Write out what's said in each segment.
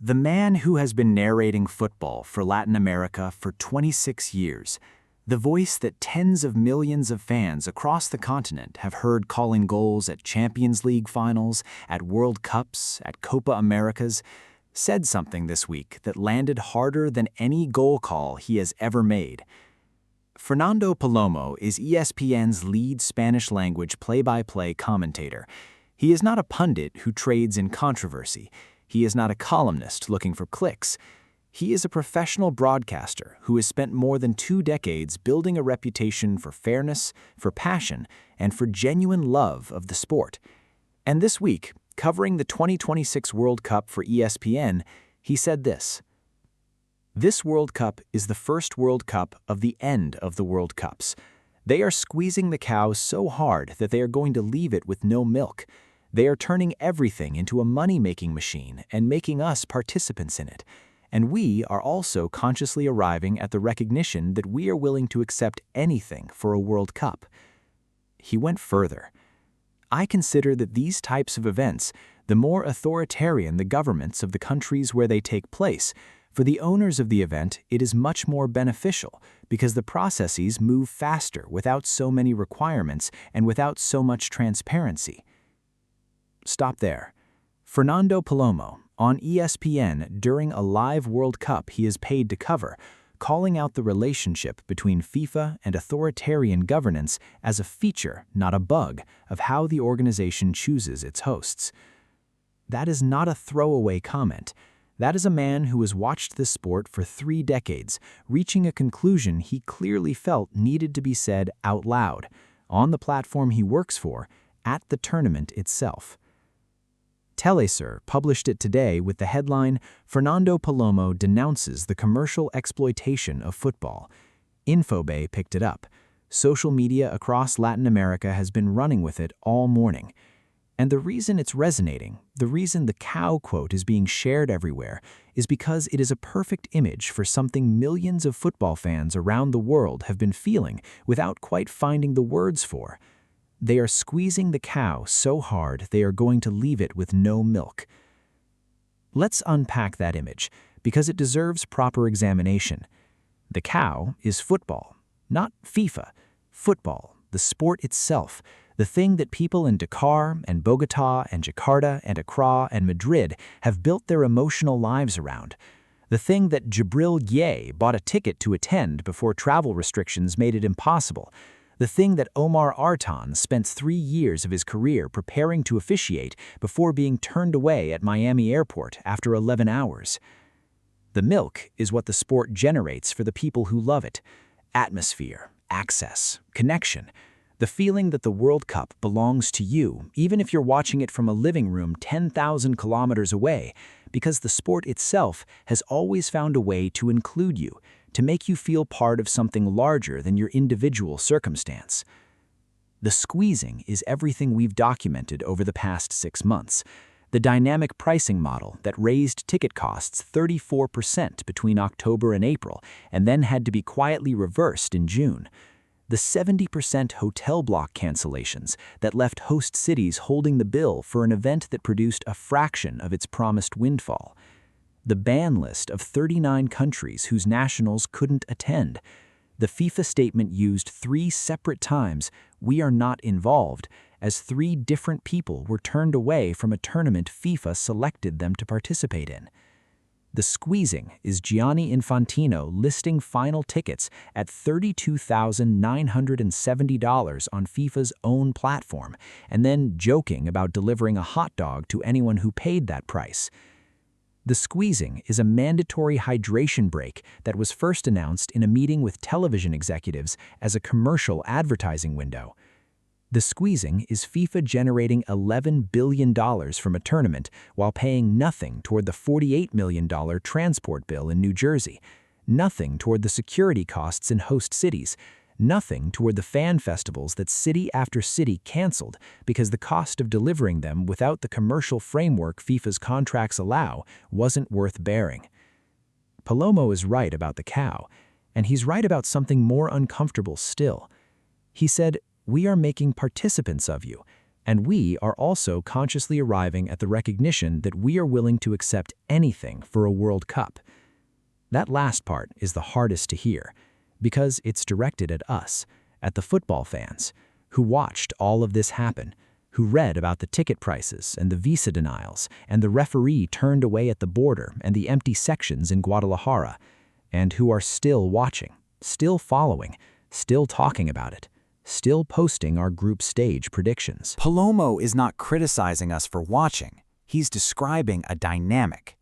The man who has been narrating football for Latin America for 26 years, the voice that tens of millions of fans across the continent have heard calling goals at Champions League finals, at World Cups, at Copa Americas, said something this week that landed harder than any goal call he has ever made. Fernando Palomo is ESPN's lead Spanish-language play-by-play commentator. He is not a pundit who trades in controversy. He is not a columnist looking for clicks. He is a professional broadcaster who has spent more than 2 decades building a reputation for fairness, for passion, and for genuine love of the sport. And this week, covering the 2026 World Cup for ESPN, he said this: "This World Cup is the first World Cup of the end of the World Cups. They are squeezing the cow so hard that they are going to leave it with no milk. They are turning everything into a money-making machine and making us participants in it. And we are also consciously arriving at the recognition that we are willing to accept anything for a World Cup." He went further. "I consider that these types of events, the more authoritarian the governments of the countries where they take place, for the owners of the event, it is much more beneficial because the processes move faster without so many requirements and without so much transparency." Stop there. Fernando Palomo, on ESPN during a live World Cup he is paid to cover, calling out the relationship between FIFA and authoritarian governance as a feature, not a bug, of how the organization chooses its hosts. That is not a throwaway comment. That is a man who has watched this sport for 3 decades, reaching a conclusion he clearly felt needed to be said out loud, on the platform he works for, at the tournament itself. Telesur published it today with the headline, "Fernando Palomo denounces the commercial exploitation of football." Infobay picked it up. Social media across Latin America has been running with it all morning. And the reason it's resonating, the reason the cow quote is being shared everywhere, is because it is a perfect image for something millions of football fans around the world have been feeling without quite finding the words for. They are squeezing the cow so hard they are going to leave it with no milk. Let's unpack that image, because it deserves proper examination. The cow is football, not FIFA. Football, the sport itself, the thing that people in Dakar and Bogotá and Jakarta and Accra and Madrid have built their emotional lives around. The thing that Jibril Gueye bought a ticket to attend before travel restrictions made it impossible. The thing that Omar Artan spent 3 years of his career preparing to officiate before being turned away at Miami Airport after 11 hours. The milk is what the sport generates for the people who love it. Atmosphere, access, connection. The feeling that the World Cup belongs to you, even if you're watching it from a living room 10,000 kilometers away, because the sport itself has always found a way to include you, to make you feel part of something larger than your individual circumstance. The squeezing is everything we've documented over the past 6 months. The dynamic pricing model that raised ticket costs 34% between October and April and then had to be quietly reversed in June. The 70% hotel block cancellations that left host cities holding the bill for an event that produced a fraction of its promised windfall. The ban list of 39 countries whose nationals couldn't attend. The FIFA statement used 3 separate times, "We are not involved," as 3 different people were turned away from a tournament FIFA selected them to participate in. The squeezing is Gianni Infantino listing final tickets at $32,970 on FIFA's own platform, and then joking about delivering a hot dog to anyone who paid that price. The squeezing is a mandatory hydration break that was first announced in a meeting with television executives as a commercial advertising window. The squeezing is FIFA generating $11 billion from a tournament while paying nothing toward the $48 million transport bill in New Jersey, nothing toward the security costs in host cities, nothing toward the fan festivals that city after city canceled because the cost of delivering them without the commercial framework FIFA's contracts allow wasn't worth bearing. Palomo is right about the cow, and he's right about something more uncomfortable still. He said, "We are making participants of you, And we are also consciously arriving at the recognition that we are willing to accept anything for a World Cup. That last part is the hardest to hear, because it's directed at us, at the football fans, who watched all of this happen, who read about the ticket prices and the visa denials and the referee turned away at the border and the empty sections in Guadalajara, and who are still watching, still following, still talking about it, still posting our group stage predictions. Palomo is not criticizing us for watching. He's describing a dynamic.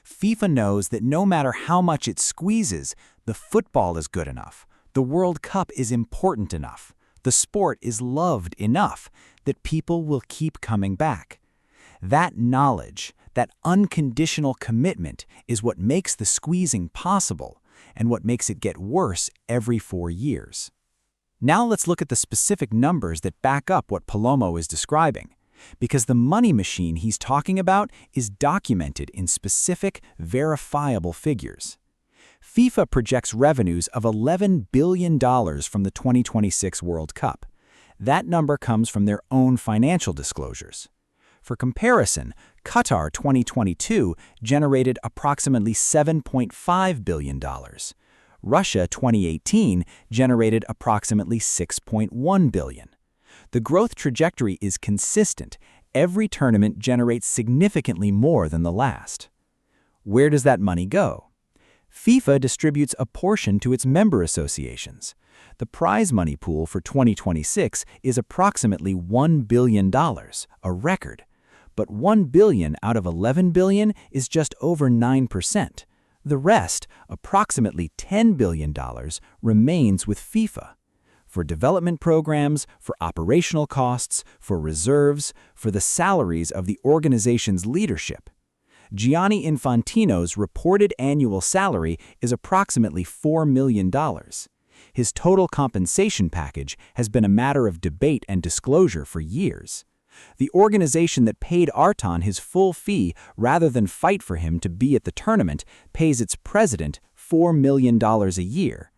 FIFA knows that no matter how much it squeezes, the football is good enough. The World Cup is important enough. The sport is loved enough that people will keep coming back. That knowledge, that unconditional commitment is what makes the squeezing possible and what makes it get worse every 4 years. Now let's look at the specific numbers that back up what Palomo is describing, because the money machine he's talking about is documented in specific, verifiable figures. FIFA projects revenues of $11 billion from the 2026 World Cup. That number comes from their own financial disclosures. For comparison, Qatar 2022 generated approximately $7.5 billion. Russia 2018 generated approximately $6.1 billion. The growth trajectory is consistent. Every tournament generates significantly more than the last. Where does that money go? FIFA distributes a portion to its member associations. The prize money pool for 2026 is approximately $1 billion, a record. But $1 billion out of $11 billion is just over 9%. The rest, approximately $10 billion, remains with FIFA. For development programs, for operational costs, for reserves, for the salaries of the organization's leadership. Gianni Infantino's reported annual salary is approximately $4 million. His total compensation package has been a matter of debate and disclosure for years. The organization that paid Arton his full fee rather than fight for him to be at the tournament pays its president $4 million a year.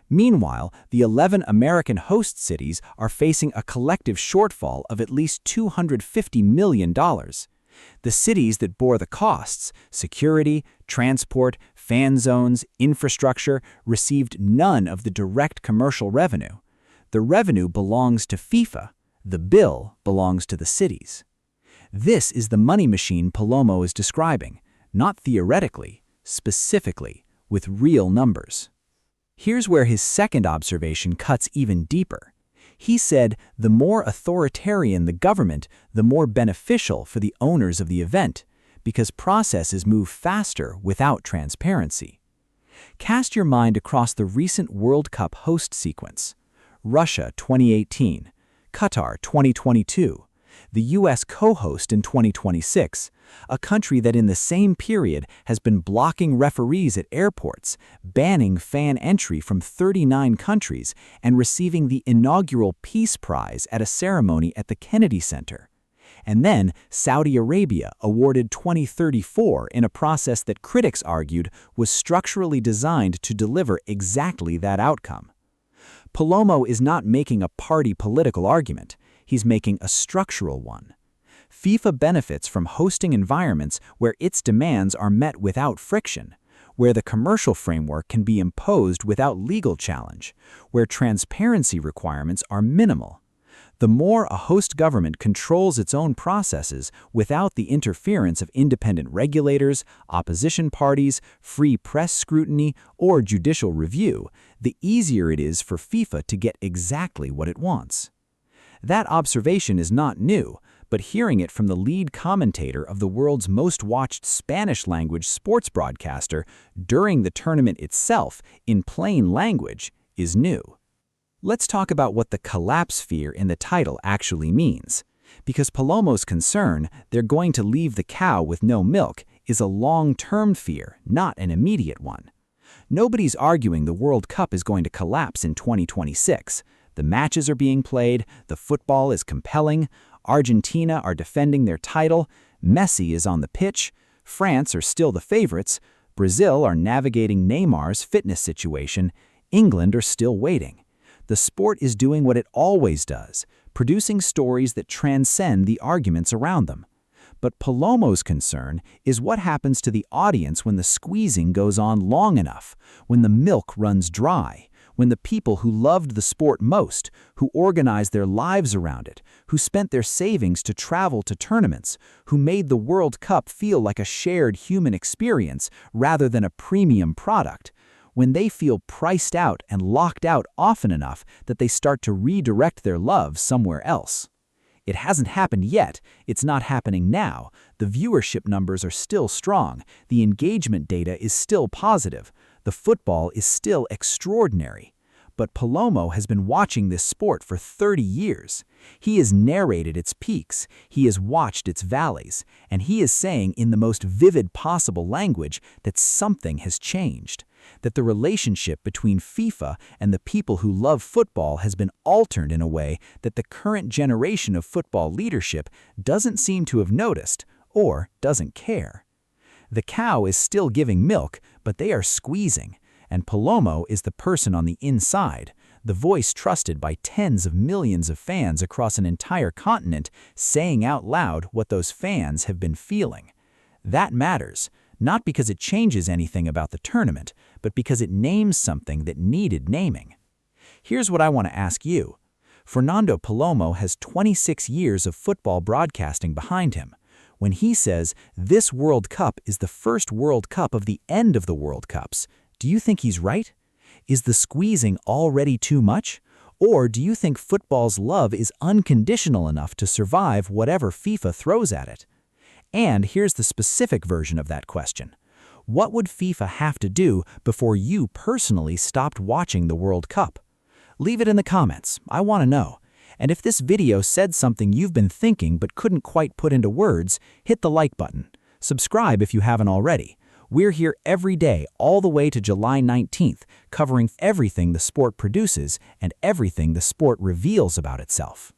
Meanwhile, the 11 American host cities are facing a collective shortfall of at least $250 million. The cities that bore the costs, security, transport, fan zones, infrastructure, received none of the direct commercial revenue. The revenue belongs to FIFA. The bill belongs to the cities. This is the money machine Palomo is describing, not theoretically, specifically, with real numbers. Here's where his second observation cuts even deeper. He said the more authoritarian the government, the more beneficial for the owners of the event, because processes move faster without transparency. Cast your mind across the recent World Cup host sequence. Russia 2018, Qatar 2022, the U.S. co-host in 2026, a country that in the same period has been blocking referees at airports, banning fan entry from 39 countries, and receiving the inaugural Peace Prize at a ceremony at the Kennedy Center. And then Saudi Arabia awarded 2034 in a process that critics argued was structurally designed to deliver exactly that outcome. Palomo is not making a party political argument. He's making a structural one. FIFA benefits from hosting environments where its demands are met without friction, where the commercial framework can be imposed without legal challenge, where transparency requirements are minimal. The more a host government controls its own processes without the interference of independent regulators, opposition parties, free press scrutiny, or judicial review, the easier it is for FIFA to get exactly what it wants. That observation is not new, but hearing it from the lead commentator of the world's most watched Spanish-language sports broadcaster during the tournament itself in plain language is new. Let's talk about what the collapse fear in the title actually means. Because Palomo's concern, they're going to leave the cow with no milk, is a long-term fear, not an immediate one. Nobody's arguing the World Cup is going to collapse in 2026. The matches are being played, the football is compelling, Argentina are defending their title, Messi is on the pitch, France are still the favorites, Brazil are navigating Neymar's fitness situation, England are still waiting. The sport is doing what it always does, producing stories that transcend the arguments around them. But Palomo's concern is what happens to the audience when the squeezing goes on long enough, when the milk runs dry, when the people who loved the sport most, who organized their lives around it, who spent their savings to travel to tournaments, who made the World Cup feel like a shared human experience rather than a premium product, when they feel priced out and locked out often enough that they start to redirect their love somewhere else. It hasn't happened yet, it's not happening now, the viewership numbers are still strong, the engagement data is still positive, the football is still extraordinary. But Palomo has been watching this sport for 30 years. He has narrated its peaks, he has watched its valleys, and he is saying in the most vivid possible language that something has changed, that the relationship between FIFA and the people who love football has been altered in a way that the current generation of football leadership doesn't seem to have noticed or doesn't care. The cow is still giving milk, but they are squeezing, and Palomo is the person on the inside, the voice trusted by tens of millions of fans across an entire continent, saying out loud what those fans have been feeling. That matters, not because it changes anything about the tournament, but because it names something that needed naming. Here's what I want to ask you. Fernando Palomo has 26 years of football broadcasting behind him. When he says, "This World Cup is the first World Cup of the end of the World Cups," do you think he's right? Is the squeezing already too much? Or do you think football's love is unconditional enough to survive whatever FIFA throws at it? And here's the specific version of that question. What would FIFA have to do before you personally stopped watching the World Cup? Leave it in the comments, I want to know. And if this video said something you've been thinking but couldn't quite put into words, hit the like button. Subscribe if you haven't already. We're here every day all the way to July 19th, covering everything the sport produces and everything the sport reveals about itself.